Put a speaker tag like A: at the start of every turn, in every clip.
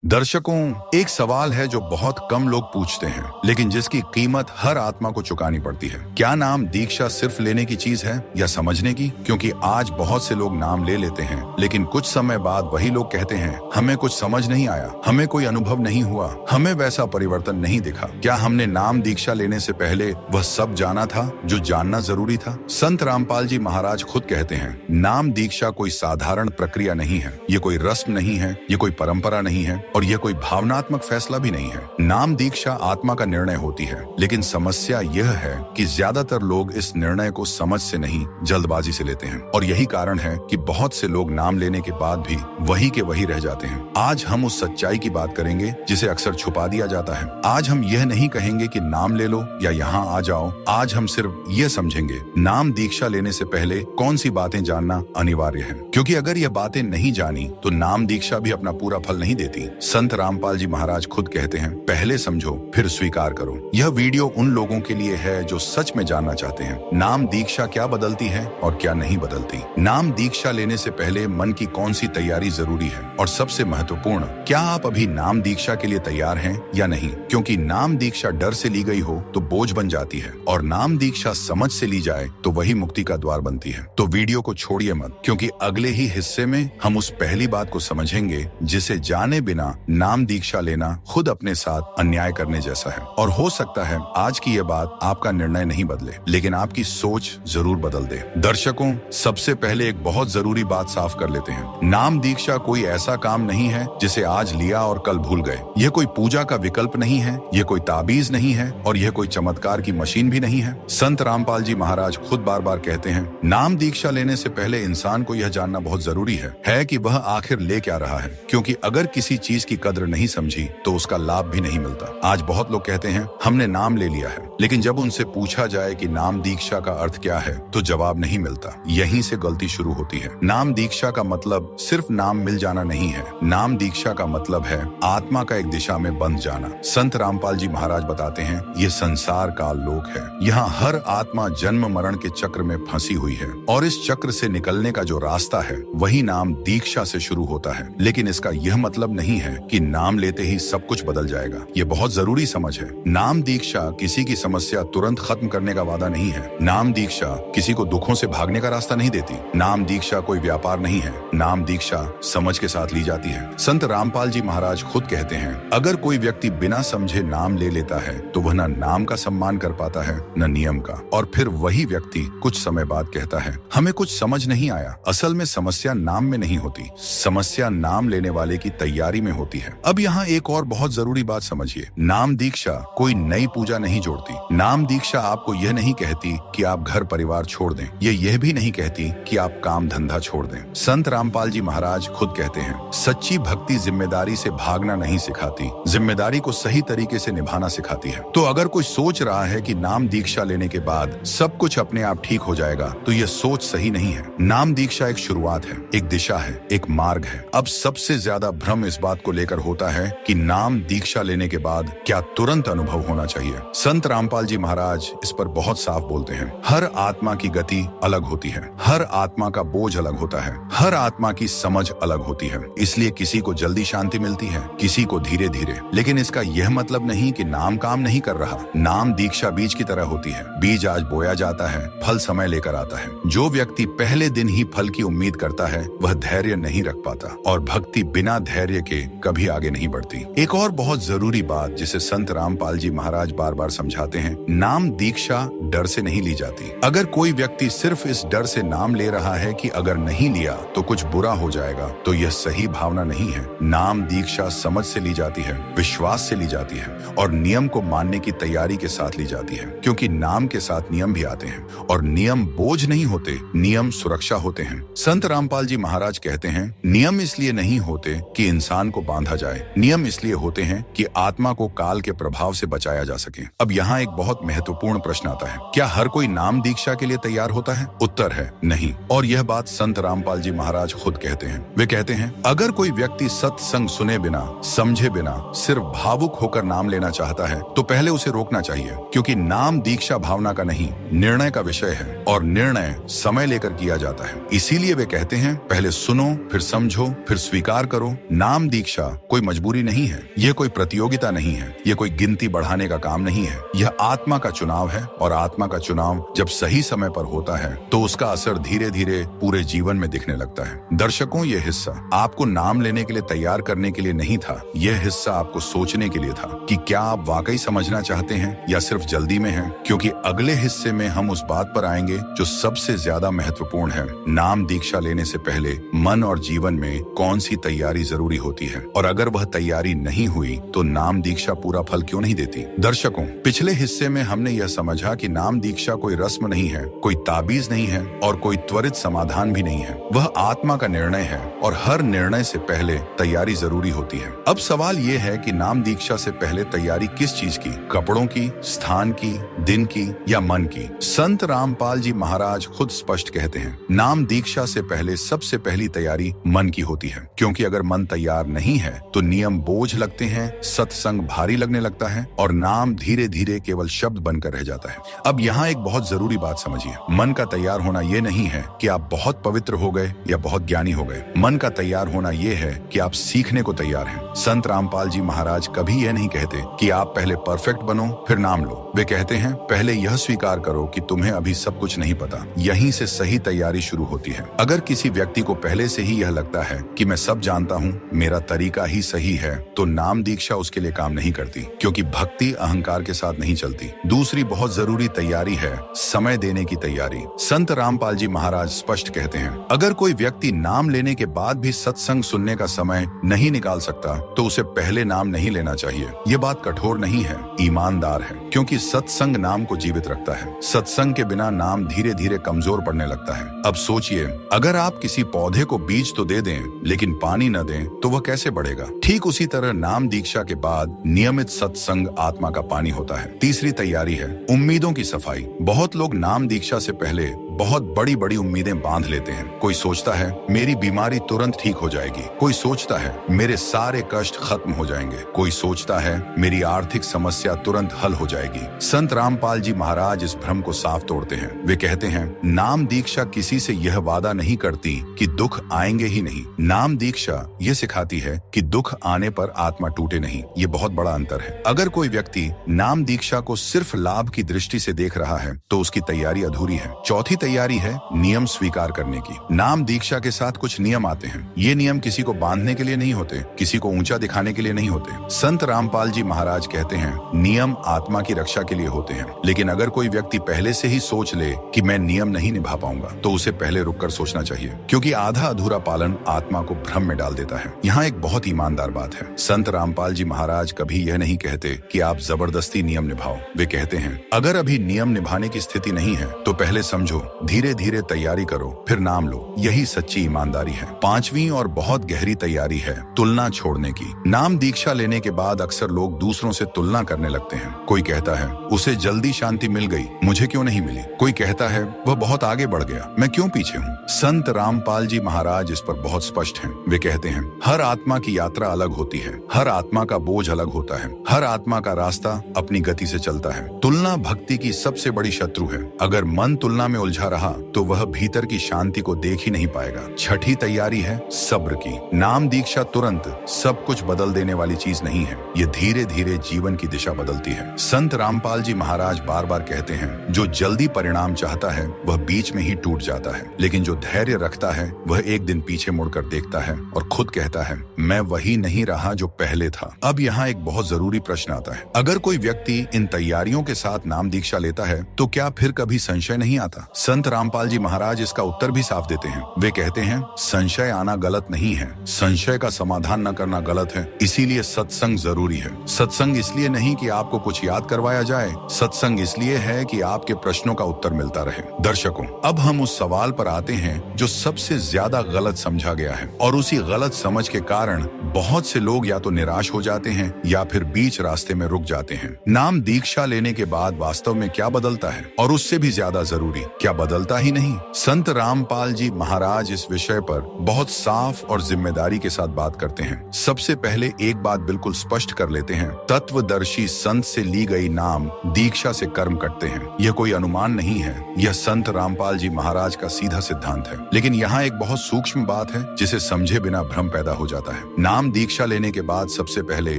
A: दर्शकों, एक सवाल है जो बहुत कम लोग पूछते हैं, लेकिन जिसकी कीमत हर आत्मा को चुकानी पड़ती है। क्या नाम दीक्षा सिर्फ लेने की चीज है या समझने की? क्योंकि आज बहुत से लोग नाम ले लेते हैं, लेकिन कुछ समय बाद वही लोग कहते हैं, हमें कुछ समझ नहीं आया, हमें कोई अनुभव नहीं हुआ, हमें वैसा परिवर्तन नहीं दिखा। क्या हमने नाम दीक्षा लेने से पहले वह सब जाना था जो जानना जरूरी था? संत रामपाल जी महाराज खुद कहते हैं, नाम दीक्षा कोई साधारण प्रक्रिया नहीं है, ये कोई रस्म नहीं है, ये कोई परंपरा नहीं है और यह कोई भावनात्मक फैसला भी नहीं है। नाम दीक्षा आत्मा का निर्णय होती है, लेकिन समस्या यह है कि ज्यादातर लोग इस निर्णय को समझ से नहीं, जल्दबाजी से लेते हैं और यही कारण है कि बहुत से लोग नाम लेने के बाद भी वही के वही रह जाते हैं। आज हम उस सच्चाई की बात करेंगे जिसे अक्सर छुपा दिया जाता है। आज हम यह नहीं कहेंगे कि नाम ले लो या यहाँ आ जाओ। आज हम सिर्फ ये समझेंगे, नाम दीक्षा लेने से पहले कौन सी बातें जानना अनिवार्य है, क्योंकि अगर यह बातें नहीं जानी तो नाम दीक्षा भी अपना पूरा फल नहीं देती। संत रामपाल जी महाराज खुद कहते हैं, पहले समझो फिर स्वीकार करो। यह वीडियो उन लोगों के लिए है जो सच में जानना चाहते हैं, नाम दीक्षा क्या बदलती है और क्या नहीं बदलती। नाम दीक्षा लेने से पहले मन की कौन सी तैयारी जरूरी है और सबसे महत्वपूर्ण, क्या आप अभी नाम दीक्षा के लिए तैयार हैं या नहीं? क्योंकि नाम दीक्षा डर से ली गई हो तो बोझ बन जाती है और नाम दीक्षा समझ से ली जाए तो वही मुक्ति का द्वार बनती है। तो वीडियो को छोड़िए मत, क्योंकि अगले ही हिस्से में हम उस पहली बात को समझेंगे जिसे जाने बिना नाम दीक्षा लेना खुद अपने साथ अन्याय करने जैसा है। और हो सकता है आज की यह बात आपका निर्णय नहीं बदले, लेकिन आपकी सोच जरूर बदल दे। दर्शकों, सबसे पहले एक बहुत जरूरी बात साफ कर लेते हैं। नाम दीक्षा कोई ऐसा काम नहीं है जिसे आज लिया और कल भूल गए। यह कोई पूजा का विकल्प नहीं है, यह कोई ताबीज नहीं है और यह कोई चमत्कार की मशीन भी नहीं है। संत रामपाल जी महाराज खुद बार बार कहते हैं, नाम दीक्षा लेने से पहले इंसान को यह जानना बहुत जरूरी है कि वह आखिर ले क्या रहा है, क्योंकि अगर किसी चीज की कदर नहीं समझी तो उसका लाभ भी नहीं मिलता। आज बहुत लोग कहते हैं, हमने नाम ले लिया है, लेकिन जब उनसे पूछा जाए कि नाम दीक्षा का अर्थ क्या है तो जवाब नहीं मिलता। यहीं से गलती शुरू होती है। नाम दीक्षा का मतलब सिर्फ नाम मिल जाना नहीं है। नाम दीक्षा का मतलब है आत्मा का एक दिशा में बंध जाना। संत रामपाल जी महाराज बताते हैं, ये संसार का लोक है। यहाँ हर आत्मा जन्म मरण के चक्र में फंसी हुई है और इस चक्र से निकलने का जो रास्ता है वही नाम दीक्षा से शुरू होता है। लेकिन इसका यह मतलब नहीं है कि नाम लेते ही सब कुछ बदल जाएगा। ये बहुत जरूरी समझ है। नाम दीक्षा किसी की समस्या तुरंत खत्म करने का वादा नहीं है। नाम दीक्षा किसी को दुखों से भागने का रास्ता नहीं देती। नाम दीक्षा कोई व्यापार नहीं है। नाम दीक्षा समझ के साथ ली जाती है। संत रामपाल जी महाराज खुद कहते हैं, अगर कोई व्यक्ति बिना समझे नाम ले लेता है तो वह न नाम का सम्मान कर पाता है न नियम का। और फिर वही व्यक्ति कुछ समय बाद कहता है, हमें कुछ समझ नहीं आया। असल में समस्या नाम में नहीं होती, समस्या नाम लेने वाले की तैयारी में होती है। अब यहाँ एक और बहुत जरूरी बात समझिए, नाम दीक्षा कोई नई पूजा नहीं जोड़ती। नाम दीक्षा आपको यह नहीं कहती कि आप घर परिवार छोड़ दें। यह भी नहीं कहती कि आप काम धंधा छोड़ दें। संत रामपाल जी महाराज खुद कहते हैं, सच्ची भक्ति जिम्मेदारी से भागना नहीं सिखाती, जिम्मेदारी को सही तरीके से निभाना सिखाती है। तो अगर कोई सोच रहा है कि नाम दीक्षा लेने के बाद सब कुछ अपने आप ठीक हो जाएगा तो यह सोच सही नहीं है। नाम दीक्षा एक शुरुआत है, एक दिशा है, एक मार्ग है। अब सबसे ज्यादा भ्रम इस बात को लेकर होता है कि नाम दीक्षा लेने के बाद क्या तुरंत अनुभव होना चाहिए। संत रामपाल जी महाराज इस पर बहुत साफ बोलते हैं, हर आत्मा की गति अलग होती है, हर आत्मा का बोझ अलग होता है, हर आत्मा की समझ अलग होती है। इसलिए किसी को जल्दी शांति मिलती है, किसी को धीरे धीरे। लेकिन इसका यह मतलब नहीं कि नाम काम नहीं कर रहा। नाम दीक्षा बीज की तरह होती है। बीज आज बोया जाता है, फल समय लेकर आता है। जो व्यक्ति पहले दिन ही फल की उम्मीद करता है वह धैर्य नहीं रख पाता और भक्ति बिना धैर्य के कभी आगे नहीं बढ़ती। एक और बहुत जरूरी बात जिसे संत रामपाल जी महाराज बार बार समझाते हैं, नाम दीक्षा डर से नहीं ली जाती। अगर कोई व्यक्ति सिर्फ इस डर से नाम ले रहा है कि अगर नहीं लिया तो कुछ बुरा हो जाएगा, तो यह सही भावना नहीं है। नाम दीक्षा समझ से ली जाती है, विश्वास से ली जाती है और नियम को मानने की तैयारी के साथ ली जाती है, क्योंकि नाम के साथ नियम भी आते हैं और नियम बोझ नहीं होते, नियम सुरक्षा होते हैं। संत रामपाल जी महाराज कहते हैं, नियम इसलिए नहीं होते कि इंसान को बांधा जाए, नियम इसलिए होते हैं कि आत्मा को काल के प्रभाव से बचाया जा सके। अब यहाँ एक बहुत महत्वपूर्ण प्रश्न आता है, क्या हर कोई नाम दीक्षा के लिए तैयार होता है? उत्तर है नहीं। और यह बात संत रामपाल जी महाराज खुद कहते हैं। वे कहते हैं, अगर कोई व्यक्ति व्यक्ति सत्संग सुने बिना, समझे बिना, सिर्फ भावुक होकर नाम लेना चाहता है तो पहले उसे रोकना चाहिए, क्योंकि नाम दीक्षा भावना का नहीं, निर्णय का विषय है और निर्णय समय लेकर किया जाता है। इसीलिए वे कहते हैं, पहले सुनो, फिर समझो, फिर स्वीकार करो। नाम दीक्षा कोई मजबूरी नहीं है, यह कोई प्रतियोगिता नहीं है, यह कोई गिनती बढ़ाने का काम नहीं है। यह आत्मा का चुनाव है और आत्मा का चुनाव जब सही समय पर होता है तो उसका असर धीरे धीरे पूरे जीवन में दिखने लगता है। दर्शकों, यह हिस्सा आपको नाम लेने के लिए तैयार करने के लिए नहीं था, यह हिस्सा आपको सोचने के लिए था कि क्या आप वाकई समझना चाहते हैं या सिर्फ जल्दी में हैं। क्योंकि अगले हिस्से में हम उस बात पर आएंगे जो सबसे ज्यादा महत्वपूर्ण है। नाम दीक्षा लेने से पहले मन और जीवन में कौन सी तैयारी जरूरी होती है, और अगर वह तैयारी नहीं हुई तो नाम दीक्षा पूरा फल क्यों नहीं देती। दर्शकों, पिछले हिस्से में हमने यह समझा कि नाम दीक्षा कोई रस्म नहीं है, कोई ताबीज नहीं है और कोई त्वरित समाधान भी नहीं है। वह आत्मा का निर्णय है और हर निर्णय से पहले तैयारी जरूरी होती है। अब सवाल यह है कि नाम दीक्षा से पहले तैयारी किस चीज की, कपड़ों की, स्थान की, दिन की या मन की। संत रामपाल जी महाराज खुद स्पष्ट कहते हैं, नाम दीक्षा से पहले सबसे पहली तैयारी मन की होती है, क्योंकि अगर मन तैयार नहीं है तो नियम बोझ लगते हैं, सत्संग भारी लगने लगता है और नाम धीरे धीरे केवल शब्द बनकर रह जाता है। अब यहाँ एक बहुत जरूरी बात समझिए, मन का तैयार होना ये नहीं है कि आप बहुत पवित्र हो गए या बहुत ज्ञानी हो गए। मन का तैयार होना ये है कि आप सीखने को तैयार हैं। संत रामपाल जी महाराज कभी यह नहीं कहते कि आप पहले परफेक्ट बनो फिर नाम लो। वे कहते हैं, पहले यह स्वीकार करो कि तुम्हें अभी सब कुछ नहीं पता। यहीं से सही तैयारी शुरू होती है। अगर किसी व्यक्ति को पहले से ही यह लगता है कि मैं सब जानता हूँ, मेरा तरीका ही सही है, तो नाम दीक्षा उसके लिए काम नहीं करती, क्योंकि भक्ति अहंकार के साथ नहीं चलती। दूसरी बहुत जरूरी तैयारी है समय देने की तैयारी। संत रामपाल जी महाराज स्पष्ट कहते हैं, अगर कोई व्यक्ति नाम लेने के बाद भी सत्संग सुनने का समय नहीं निकाल सकता तो उसे पहले नाम नहीं लेना चाहिए। ये बात कठोर नहीं है, ईमानदार है, क्योंकि सत्संग नाम को जीवित रखता है। सत्संग के बिना नाम धीरे धीरे कमजोर पड़ने लगता है। अब सोचिए, अगर आप किसी पौधे को बीज तो दे दें लेकिन पानी न दें तो वह कैसे बढ़ेगा। ठीक उसी तरह नाम दीक्षा के बाद नियमित सत्संग आत्मा का पानी होता है। तीसरी तैयारी है उम्मीदों की सफाई। बहुत लोग नाम दीक्षा से पहले बहुत बड़ी बड़ी उम्मीदें बांध लेते हैं। कोई सोचता है मेरी बीमारी तुरंत ठीक हो जाएगी, कोई सोचता है मेरे सारे कष्ट खत्म हो जाएंगे, कोई सोचता है मेरी आर्थिक समस्या तुरंत हल हो जाएगी। संत रामपाल जी महाराज इस भ्रम को साफ तोड़ते हैं। वे कहते हैं, नाम दीक्षा किसी से यह वादा नहीं करती कि दुख आएंगे ही नहीं। नाम दीक्षा ये सिखाती है कि दुख आने पर आत्मा टूटे नहीं। ये बहुत बड़ा अंतर है। अगर कोई व्यक्ति नाम दीक्षा को सिर्फ लाभ की दृष्टि से देख रहा है तो उसकी तैयारी अधूरी है। चौथी तैयारी है नियम स्वीकार करने की। नाम दीक्षा के साथ कुछ नियम आते हैं। ये नियम किसी को बांधने के लिए नहीं होते, किसी को ऊंचा दिखाने के लिए नहीं होते। संत रामपाल जी महाराज कहते हैं, नियम आत्मा की रक्षा के लिए होते हैं। लेकिन अगर कोई व्यक्ति पहले से ही सोच ले कि मैं नियम नहीं निभा पाऊंगा तो उसे पहले रुककर सोचना चाहिए, क्योंकि आधा अधूरा पालन आत्मा को भ्रम में डाल देता है। यहाँ एक बहुत ईमानदार बात है। संत रामपाल जी महाराज कभी यह नहीं कहते कि आप जबरदस्ती नियम निभाओ। वे कहते हैं, अगर अभी नियम निभाने की स्थिति नहीं है तो पहले समझो, धीरे धीरे तैयारी करो, फिर नाम लो। यही सच्ची ईमानदारी है। पांचवी और बहुत गहरी तैयारी है तुलना छोड़ने की। नाम दीक्षा लेने के बाद अक्सर लोग दूसरों से तुलना करने लगते हैं। कोई कहता है उसे जल्दी शांति मिल गई, मुझे क्यों नहीं मिली। कोई कहता है वह बहुत आगे बढ़ गया, मैं क्यों पीछे हूँ। संत रामपाल जी महाराज इस पर बहुत स्पष्ट हैं। वे कहते हैं, हर आत्मा की यात्रा अलग होती है, हर आत्मा का बोझ अलग होता है, हर आत्मा का रास्ता अपनी गति से चलता है। तुलना भक्ति की सबसे बड़ी शत्रु है। अगर मन तुलना में उलझा रहा तो वह भीतर की शांति को देख ही नहीं पाएगा। छठी तैयारी है सब्र की। नाम दीक्षा तुरंत सब कुछ बदल देने वाली चीज नहीं है, ये धीरे धीरे जीवन की दिशा बदलती है। संत रामपाल जी महाराज बार बार कहते हैं, जो जल्दी परिणाम चाहता है वह बीच में ही टूट जाता है, लेकिन जो धैर्य रखता है वह एक दिन पीछे मुड़कर देखता है और खुद कहता है, मैं वही नहीं रहा जो पहले था। अब यहाँ एक बहुत जरूरी प्रश्न आता है, अगर कोई व्यक्ति इन तैयारियों के साथ नाम दीक्षा लेता है तो क्या फिर कभी संशय नहीं आता। संत रामपाल जी महाराज इसका उत्तर भी साफ देते हैं। वे कहते हैं, संशय आना गलत नहीं है, संशय का समाधान न करना गलत है। इसीलिए सत्संग जरूरी है। सत्संग इसलिए नहीं कि आपको कुछ याद करवाया जाए, सत्संग इसलिए है कि आपके प्रश्नों का उत्तर मिलता रहे। दर्शकों, अब हम उस सवाल पर आते हैं जो सबसे ज्यादा गलत समझा गया है, और उसी गलत समझ के कारण बहुत से लोग या तो निराश हो जाते हैं या फिर बीच रास्ते में रुक जाते हैं। नाम दीक्षा लेने के बाद वास्तव में क्या बदलता है, और उससे भी ज्यादा जरूरी क्या बदल बदलता ही नहीं। संत रामपाल जी महाराज इस विषय पर बहुत साफ और जिम्मेदारी के साथ बात करते हैं। सबसे पहले एक बात बिल्कुल स्पष्ट कर लेते हैं, तत्वदर्शी संत से ली गई नाम दीक्षा से कर्म कटते हैं। यह कोई अनुमान नहीं है, यह संत रामपाल जी महाराज का सीधा सिद्धांत है। लेकिन यहाँ एक बहुत सूक्ष्म बात है जिसे समझे बिना भ्रम पैदा हो जाता है। नाम दीक्षा लेने के बाद सबसे पहले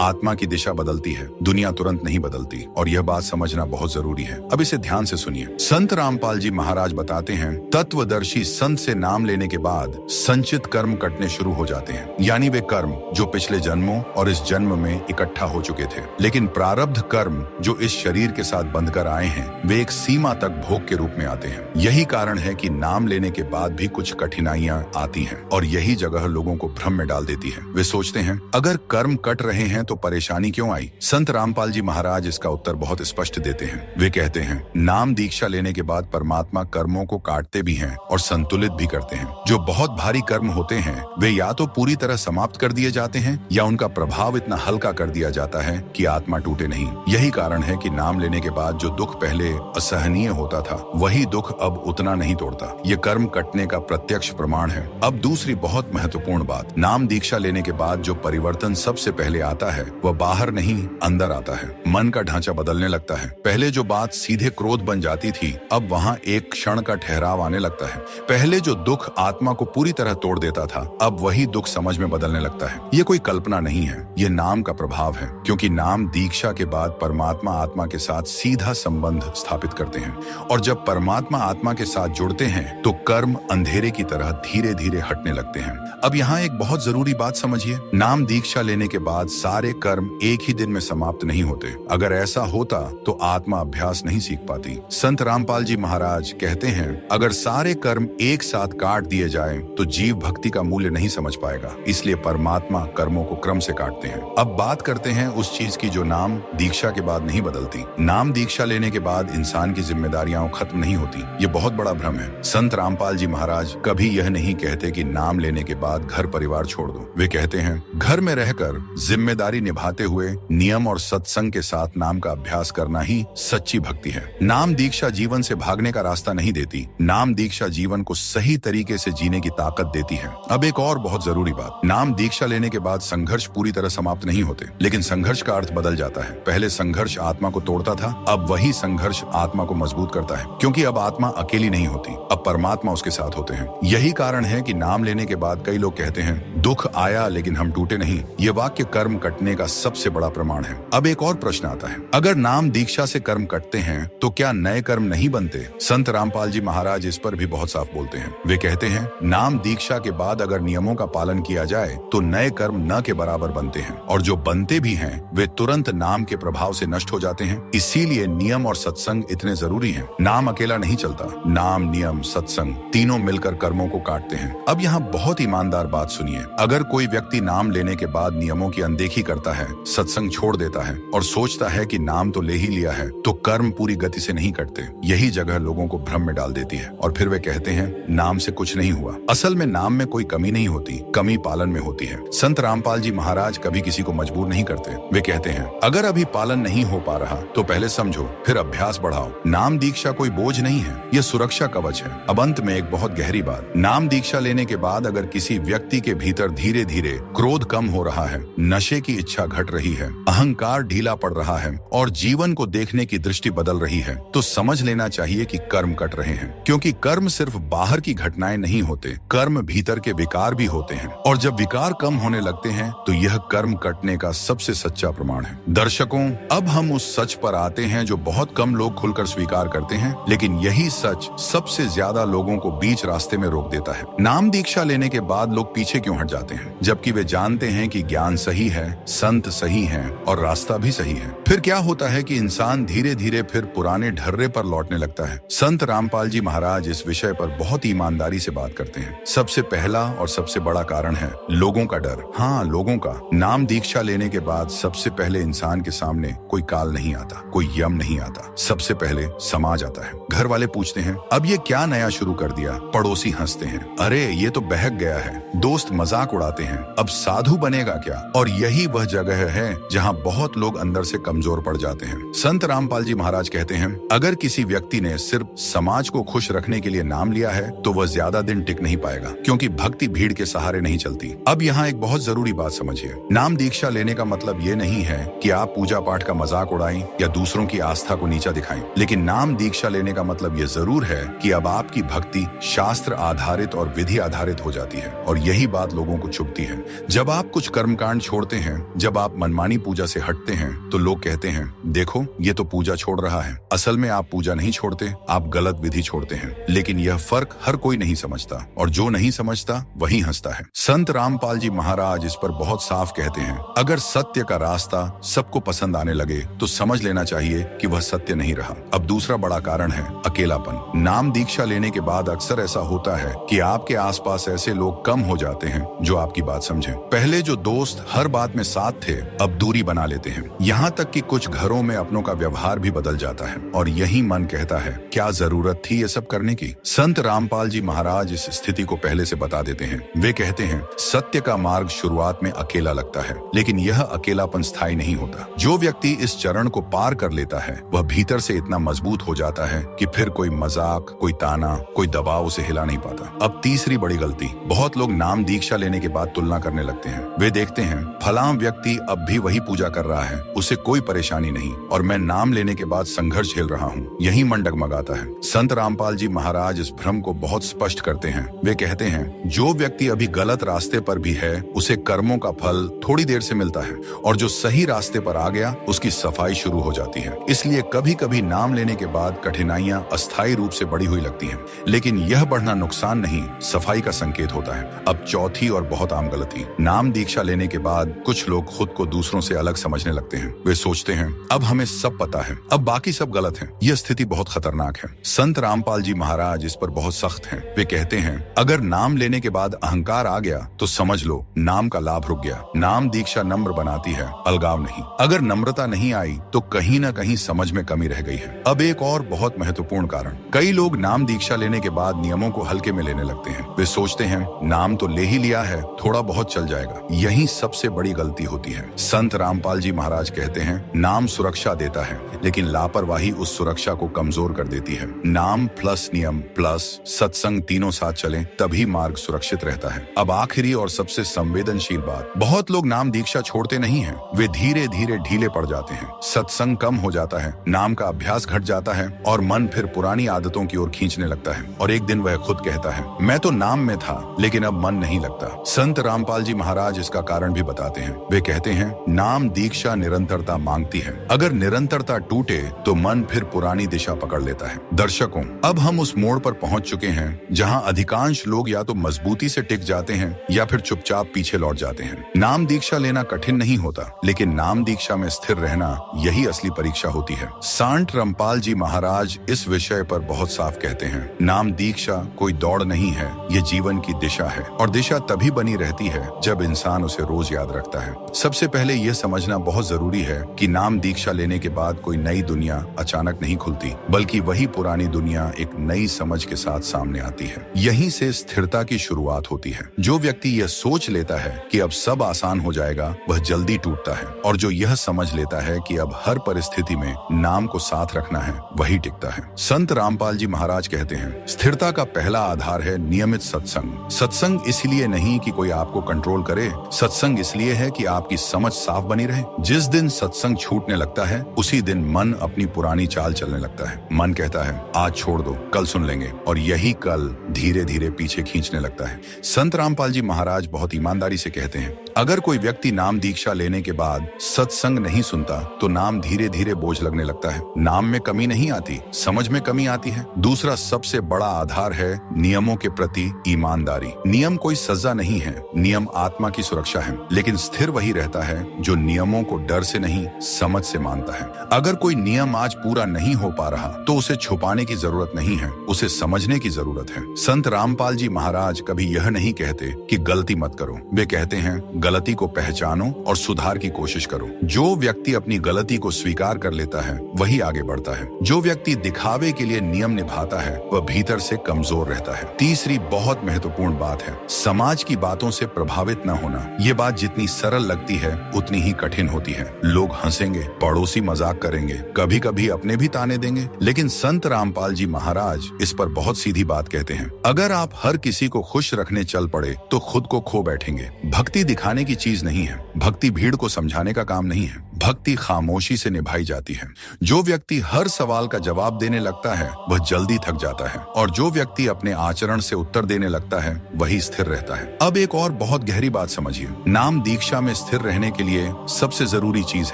A: आत्मा की दिशा बदलती है, दुनिया तुरंत नहीं बदलती, और यह बात समझना बहुत जरूरी है। अब इसे ध्यान से सुनिए। संत रामपाल जी महाराज बताते हैं, तत्वदर्शी संत से नाम लेने के बाद संचित कर्म कटने शुरू हो जाते हैं, यानी वे कर्म जो पिछले जन्मों और इस जन्म में इकट्ठा हो चुके थे। लेकिन प्रारब्ध कर्म जो इस शरीर के साथ बंधकर आए हैं, वे एक सीमा तक भोग के रूप में आते हैं। यही कारण है कि नाम लेने के बाद भी कुछ कठिनाइयां आती हैं, और यही जगह लोगों को भ्रम में डाल देती है। वे सोचते हैं, अगर कर्म कट रहे हैं तो परेशानी क्यों आई? संत रामपाल जी महाराज इसका उत्तर बहुत स्पष्ट देते हैं। वे कहते हैं, नाम दीक्षा लेने के बाद परमात्मा कर्मों को काटते भी हैं और संतुलित भी करते हैं। जो बहुत भारी कर्म होते हैं, वे या तो पूरी तरह समाप्त कर दिए जाते हैं या उनका प्रभाव इतना हल्का कर दिया जाता है कि आत्मा टूटे नहीं। यही कारण है कि नाम लेने के बाद जो दुख पहले असहनीय होता था, वही दुख अब उतना नहीं तोड़ता। ये कर्म कटने का प्रत्यक्ष प्रमाण है। अब दूसरी बहुत महत्वपूर्ण बात, नाम दीक्षा लेने के बाद जो परिवर्तन सबसे पहले आता है, वह बाहर नहीं अंदर आता है। मन का ढांचा बदलने लगता है। पहले जो बात सीधे क्रोध बन जाती थी, अब वहाँ एक क्षण का ठहराव आने लगता है। पहले जो दुख आत्मा को पूरी तरह तोड़ देता था, अब वही दुख समझ में बदलने लगता है। ये कोई कल्पना नहीं है, ये नाम का प्रभाव है, क्योंकि नाम दीक्षा के बाद परमात्मा आत्मा के साथ सीधा संबंध स्थापित करते हैं, और जब परमात्मा आत्मा के साथ जुड़ते हैं तो कर्म अंधेरे की तरह धीरे धीरे हटने लगते हैं। अब यहाँ एक बहुत जरूरी बात समझिए, नाम दीक्षा लेने के बाद सारे कर्म एक ही दिन में समाप्त नहीं होते। अगर ऐसा होता तो आत्मा अभ्यास नहीं सीख पाती। संत रामपाल जी महाराज कहते हैं, अगर सारे कर्म एक साथ काट दिए जाएं तो जीव भक्ति का मूल्य नहीं समझ पाएगा। इसलिए परमात्मा कर्मों को क्रम से काटते हैं। अब बात करते हैं उस चीज की जो नाम दीक्षा के बाद नहीं बदलती। नाम दीक्षा लेने के बाद इंसान की जिम्मेदारियां खत्म नहीं होती। ये बहुत बड़ा भ्रम है। संत रामपाल जी महाराज कभी यह नहीं कहते कि नाम लेने के बाद घर परिवार छोड़ दो। वे कहते हैं, घर में रहकर जिम्मेदारी निभाते हुए नियम और सत्संग के साथ नाम का अभ्यास करना ही सच्ची भक्ति है। नाम दीक्षा जीवन से भागने का रास्ता नहीं देती। नाम दीक्षा जीवन को सही तरीके से जीने की ताकत देती है। अब एक और बहुत जरूरी बात, नाम दीक्षा लेने के बाद संघर्ष पूरी तरह समाप्त नहीं होते, लेकिन संघर्ष का अर्थ बदल जाता है। पहले संघर्ष आत्मा को तोड़ता था, अब वही संघर्ष आत्मा को मजबूत करता है, क्योंकि अब आत्मा अकेली नहीं होती, अब परमात्मा उसके साथ होते हैं। यही कारण है कि नाम लेने के बाद कई लोग कहते हैं, दुख आया लेकिन हम टूटे नहीं। ये वाक्य कर्म कटने का सबसे बड़ा प्रमाण है। अब एक और प्रश्न आता है, अगर नाम दीक्षा से कर्म कटते हैं तो क्या नए कर्म नहीं बनते? संत रामपाल जी महाराज इस पर भी बहुत साफ बोलते हैं। वे कहते हैं, नाम दीक्षा के बाद अगर नियमों का पालन किया जाए तो नए कर्म न के बराबर बनते हैं, और जो बनते भी हैं वे तुरंत नाम के प्रभाव से नष्ट हो जाते हैं। इसीलिए नियम और सत्संग इतने जरूरी हैं। नाम अकेला नहीं चलता, नाम, नियम, सत्संग तीनों मिलकर कर्मों को काटते हैं। अब यहाँ बहुत ईमानदार बात सुनिए, अगर कोई व्यक्ति नाम लेने के बाद नियमों की अनदेखी करता है, सत्संग छोड़ देता है और सोचता है कि नाम तो ले ही लिया है, तो कर्म पूरी गति से नहीं कटते। यही जगह लोगों को भ्रम में डाल देती है, और फिर वे कहते हैं, नाम से कुछ नहीं हुआ। असल में नाम में कोई कमी नहीं होती, कमी पालन में होती है। संत रामपाल जी महाराज कभी किसी को मजबूर नहीं करते। वे कहते हैं, अगर अभी पालन नहीं हो पा रहा तो पहले समझो, फिर अभ्यास बढ़ाओ। नाम दीक्षा कोई बोझ नहीं है, यह सुरक्षा कवच है। अब अंत में एक बहुत गहरी बात, नाम दीक्षा लेने के बाद अगर किसी व्यक्ति के भीतर धीरे धीरे क्रोध कम हो रहा है, नशे की इच्छा घट रही है, अहंकार ढीला पड़ रहा है और जीवन को देखने की दृष्टि बदल रही है, तो समझ लेना चाहिए कि कर्म कट रहे हैं। क्योंकि कर्म सिर्फ बाहर की घटनाएं नहीं होते, कर्म भीतर के विकार भी होते हैं, और जब विकार कम होने लगते हैं तो यह कर्म कटने का सबसे सच्चा प्रमाण है। दर्शकों, अब हम उस सच पर आते हैं जो बहुत कम लोग खुलकर स्वीकार करते हैं, लेकिन यही सच सबसे ज्यादा लोगों को बीच रास्ते में रोक देता है। नाम दीक्षा लेने के बाद लोग पीछे क्यों हट जाते हैं, जबकि वे जानते हैं कि ज्ञान सही है, संत सही हैं और रास्ता भी सही है। फिर क्या होता है कि इंसान धीरे धीरे फिर पुराने ढर्रे पर लौटने लगता है। संत रामपाल जी महाराज इस विषय पर बहुत ईमानदारी से बात करते हैं। सबसे पहला और सबसे बड़ा कारण है लोगों का डर। हाँ, लोगों का। नाम दीक्षा लेने के बाद सबसे पहले इंसान के सामने कोई काल नहीं आता, कोई यम नहीं आता, सबसे पहले समाज आता है। घर वाले पूछते हैं, अब ये क्या नया शुरू कर दिया? पड़ोसी हंसते हैं, अरे ये तो बहक गया है। दोस्त मजाक उड़ाते हैं, अब साधु बनेगा क्या? और यही वह जगह है जहाँ बहुत लोग अंदर से कमजोर पड़ जाते हैं। संत रामपाल जी महाराज कहते हैं, अगर किसी व्यक्ति ने सिर्फ समाज को खुश रखने के लिए नाम लिया है तो वह ज्यादा दिन टिक नहीं पाएगा, क्योंकि भक्ति भीड़ के सहारे नहीं चलती। अब यहाँ एक बहुत जरूरी बात समझिए, नाम दीक्षा लेने का मतलब ये नहीं है कि आप पूजा पाठ का मजाक उड़ाएं या दूसरों की आस्था को नीचा दिखाएं, लेकिन नाम दीक्षा लेने का मतलब ये जरूर है कि अब आपकी भक्ति शास्त्र आधारित और विधि आधारित हो जाती है। और यही बात लोगों को चुभती है। जब आप कुछ कर्मकांड छोड़ते हैं, जब आप मनमानी पूजा से हटते हैं, तो लोग कहते हैं देखो ये तो पूजा छोड़ रहा है। असल में आप पूजा नहीं छोड़ते, आप गलत विधि छोड़ते हैं। लेकिन यह फर्क हर कोई नहीं समझता, और जो नहीं समझता वही हंसता है। संत रामपाल जी महाराज इस पर बहुत साफ कहते हैं, अगर सत्य का रास्ता सबको पसंद आने लगे तो समझ लेना चाहिए कि वह सत्य नहीं रहा। अब दूसरा बड़ा कारण है अकेलापन। नाम दीक्षा लेने के बाद अक्सर ऐसा होता है कि आपके आसपास ऐसे लोग कम हो जाते हैं जो आपकी बात समझें। पहले जो दोस्त हर बात में साथ थे, अब दूरी बना लेते हैं। यहाँ तक कि कुछ घरों में अपनों का व्यवहार भी बदल जाता है, और यही मन कहता है क्या जरूरत थी ये सब करने की। संत रामपाल जी महाराज इस स्थिति को पहले से बता देते हैं। वे कहते हैं सत्य का मार्ग शुरुआत में अकेला लगता है, लेकिन यह अकेलापन स्थायी नहीं होता। जो व्यक्ति इस चरण को पार कर लेता है वह भीतर से इतना मजबूत हो जाता है कि फिर कोई मजाक, कोई ताना, कोई दबाव उसे हिला नहीं पाता। अब तीसरी बड़ी गलती, बहुत लोग नाम दीक्षा लेने के बाद तुलना करने लगते हैं। वे देखते हैं फलां व्यक्ति अब भी वही पूजा कर रहा है, उसे कोई परेशानी नहीं, और मैं नाम लेने के बाद संघर्ष झेल रहा हूँ। यही मन डगमगाता है। संत रामपाल जी महाराज इस भ्रम को बहुत स्पष्ट करते हैं। वे कहते हैं जो व्यक्ति अभी गलत रास्ते पर भी है उसे कर्मों का फल थोड़ी देर से मिलता है, और जो सही रास्ते पर आ गया उसकी सफाई शुरू हो जाती है। इसलिए कभी कभी नाम लेने के बाद कठिनाइयां अस्थायी रूप से बढ़ी हुई लगती हैं, लेकिन यह बढ़ना नुकसान नहीं, सफाई का संकेत होता है। अब चौथी और बहुत आम गलती, नाम दीक्षा लेने के बाद कुछ लोग खुद को दूसरों से अलग समझने लगते हैं। वे सोचते हैं अब हमें सब पता है, अब बाकी सब गलत है। यह स्थिति बहुत खतरनाक है। संत रामपाल जी महाराज इस पर बहुत सख्त हैं। वे कहते हैं अगर नाम लेने के बाद अहंकार आ गया तो समझ लो नाम का लाभ रुक गया। नाम दीक्षा नम्र बनाती है, अलगाव नहीं। अगर नम्रता नहीं आई तो कहीं न कहीं समझ में कमी रह गई है। अब एक और बहुत महत्वपूर्ण कारण, कई लोग नाम दीक्षा लेने के बाद नियमों को हल्के में लेने लगते हैं। वे सोचते हैं नाम तो ले ही लिया है, थोड़ा बहुत चल जाएगा। यही सबसे बड़ी गलती होती है। संत रामपाल जी महाराज कहते हैं नाम सुरक्षा देता है, लेकिन लापरवाही उस सुरक्षा को कमजोर कर देती है। नाम प्लस नियम प्लस सत्संग तीनों साथ चलें तभी मार्ग सुरक्षित रहता है। अब आखिरी और सबसे संवेदनशील बात, बहुत लोग नाम दीक्षा छोड़ते नहीं हैं, वे धीरे धीरे ढीले पड़ जाते हैं। सत्संग कम हो जाता है, नाम का अभ्यास घट जाता है, और मन फिर पुरानी आदतों की ओर खींचने लगता है। और एक दिन वह खुद कहता है मैं तो नाम में था लेकिन अब मन नहीं लगता। संत रामपाल जी महाराज इसका कारण भी बताते हैं। वे कहते हैं नाम दीक्षा निरंतरता मांगती है। अगर निरंतरता टूटे तो मन फिर पुरानी दिशा पकड़ लेता है। दर्शकों, अब हम उस मोड़ पर पहुंच चुके हैं जहां अधिकांश लोग या तो मजबूती से टिक जाते हैं या फिर चुपचाप पीछे लौट जाते हैं। नाम दीक्षा लेना कठिन नहीं होता, लेकिन नाम दीक्षा में स्थिर रहना यही असली परीक्षा होती है। संत रामपाल जी महाराज इस विषय पर बहुत साफ कहते हैं नाम दीक्षा कोई दौड़ नहीं है, ये जीवन की दिशा है, और दिशा तभी बनी रहती है जब इंसान उसे रोज याद रखता है। सबसे पहले यह समझना बहुत जरूरी है कि नाम दीक्षा लेने के बाद कोई नई दुनिया अचानक नहीं खुलती, बल्कि वही पुरानी दुनिया एक नई समझ के साथ सामने आती है। यहीं से स्थिरता की शुरुआत होती है। जो व्यक्ति यह सोच लेता है कि अब सब आसान हो जाएगा वह जल्दी टूटता है, और जो यह समझ लेता है कि अब हर परिस्थिति में नाम को साथ रखना है वही टिकता है। संत रामपाल जी महाराज कहते हैं स्थिरता का पहला आधार है नियमित सत्संग। सत्संग इसलिए नहीं कि कोई आपको कंट्रोल करे, सत्संग इसलिए है कि आपकी समझ साफ बनी रहे। जिस दिन सत्संग छूटने लगता है उसी दिन मन अपनी पुरानी चाल चलने लगता है। मन कहता है आज छोड़ दो, कल सुन लेंगे, और यही कल धीरे धीरे पीछे खींचने लगता है। संत रामपाल जी महाराज बहुत ईमानदारी से कहते हैं अगर कोई व्यक्ति नाम दीक्षा लेने के बाद सत्संग नहीं सुनता तो नाम धीरे धीरे बोझ लगने लगता है। नाम में कमी नहीं आती, समझ में कमी आती है। दूसरा सबसे बड़ा आधार है नियमों के प्रति ईमानदारी। नियम कोई सजा नहीं है, नियम आत्मा की सुरक्षा है, लेकिन स्थिर वही रहता है जो नियमों को डर से नहीं समझ से मानता है। अगर कोई नियम आज पूरा नहीं हो पा रहा तो उसे छुपाने की जरूरत नहीं है, उसे समझने की जरूरत है। संत रामपाल जी महाराज कभी यह नहीं कहते कि गलती मत करो, वे कहते हैं गलती को पहचानो और सुधार की कोशिश करो। जो व्यक्ति अपनी गलती को स्वीकार कर लेता है वही आगे बढ़ता है। जो व्यक्ति दिखावे के लिए नियम निभाता है वह भीतर से कमजोर रहता है। तीसरी बहुत महत्वपूर्ण बात है समाज की बातों से प्रभावित न होना। ये बात जितनी सरल लगती है उतनी ही कठिन होती है। लोग हंसेंगे, पड़ोसी मजाक करेंगे, कभी कभी अपने भी ताने देंगे, लेकिन संत रामपाल रामपाल जी महाराज इस पर बहुत सीधी बात कहते हैं। अगर आप हर किसी को खुश रखने चल पड़े तो खुद को खो बैठेंगे। भक्ति दिखाने की चीज नहीं है, भक्ति भीड़ को समझाने का काम नहीं है, भक्ति खामोशी से निभाई जाती है। जो व्यक्ति हर सवाल का जवाब देने लगता है वह जल्दी थक जाता है, और जो व्यक्ति अपने आचरण से उत्तर देने लगता है वही स्थिर रहता है। अब एक और बहुत गहरी बात समझिए, नाम दीक्षा में स्थिर रहने के लिए सबसे जरूरी चीज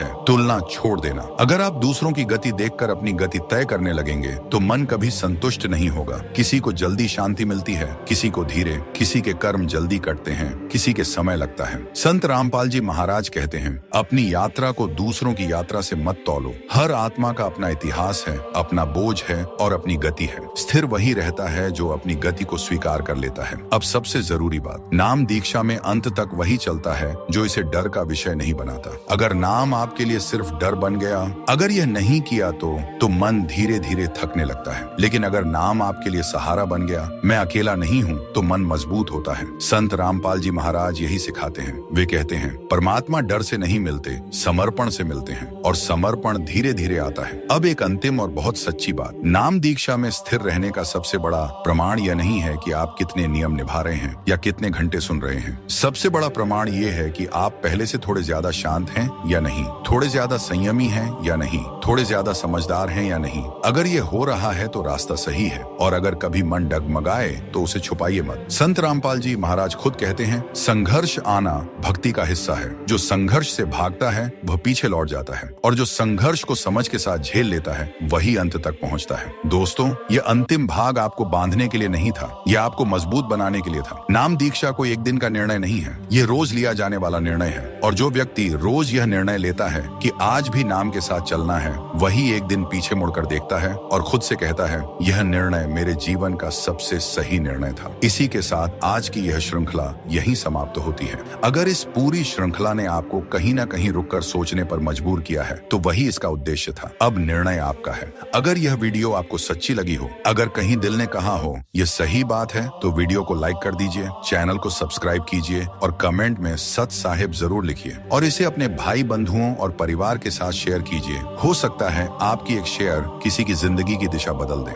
A: है तुलना छोड़ देना। अगर आप दूसरों की गति देखकर अपनी गति तय करने लगेंगे तो मन कभी संतुष्ट नहीं होगा। किसी को जल्दी शांति मिलती है, किसी को धीरे, किसी के कर्म जल्दी कटते हैं, किसी के समय लगता है। संत रामपाल जी महाराज कहते हैं, अपनी यात्रा को दूसरों की यात्रा से मत तौलो। हर आत्मा का अपना इतिहास है, अपना बोझ है और अपनी गति है। स्थिर वही रहता है जो अपनी गति को स्वीकार कर लेता है। अब सबसे जरूरी बात, नाम दीक्षा में अंत तक वही चलता है जो इसे डर का विषय नहीं बनाता। अगर नाम आपके लिए सिर्फ डर बन गया, अगर यह नहीं किया तो मन धीरे धीरे थकने लगता है। लेकिन अगर नाम आपके लिए सहारा बन गया, मैं अकेला नहीं हूँ, तो मन मजबूत होता है। संत रामपाल जी महाराज यही सिखाते हैं। वे कहते हैं, परमात्मा डर से नहीं मिलते, समर्पण से मिलते हैं, और समर्पण धीरे धीरे आता है। अब एक अंतिम और बहुत सच्ची बात, नाम दीक्षा में स्थिर रहने का सबसे बड़ा प्रमाण यह नहीं है कि आप कितने नियम निभा रहे हैं या कितने घंटे सुन रहे हैं। सबसे बड़ा प्रमाण यह है कि आप पहले से थोड़े ज्यादा शांत हैं या नहीं, थोड़े ज्यादा संयमी हैं या नहीं, थोड़े ज्यादा समझदार हैं या नहीं। अगर ये हो रहा है तो रास्ता सही है, और अगर कभी मन डगमगाए तो उसे छुपाइए मत। संत रामपाल जी महाराज खुद कहते हैं, संघर्ष आना भक्ति का हिस्सा है। जो संघर्ष से भागता है वह पीछे लौट जाता है, और जो संघर्ष को समझ के साथ झेल लेता है वही अंत तक पहुंचता है। दोस्तों, यह अंतिम भाग आपको बांधने के लिए नहीं था, यह आपको मजबूत बनाने के लिए था। नाम दीक्षा कोई एक दिन का निर्णय नहीं है, यह रोज लिया जाने वाला निर्णय है। और जो व्यक्ति रोज यह निर्णय लेता है कि आज भी नाम के साथ चलना है, वही एक दिन पीछे मुड़कर देखता है और खुद से कहता है, यह निर्णय मेरे जीवन का सबसे सही निर्णय था। इसी के साथ आज की यह श्रृंखला यहीं समाप्त होती है। अगर इस पूरी श्रृंखला ने आपको कहीं ना कहीं रुककर सोचने पर मजबूर किया है तो वही इसका उद्देश्य था। अब निर्णय आपका है। अगर यह वीडियो आपको सच्ची लगी हो, अगर कहीं दिल ने कहा हो यह सही बात है, तो वीडियो को लाइक कर दीजिए, चैनल को सब्सक्राइब कीजिए और कमेंट में सत साहिब जरूर लिखिए, और इसे अपने भाई बंधुओं और परिवार के साथ शेयर कीजिए। हो सकता है आपकी एक शेयर किसी की जिंदगी की दिशा बदल दे।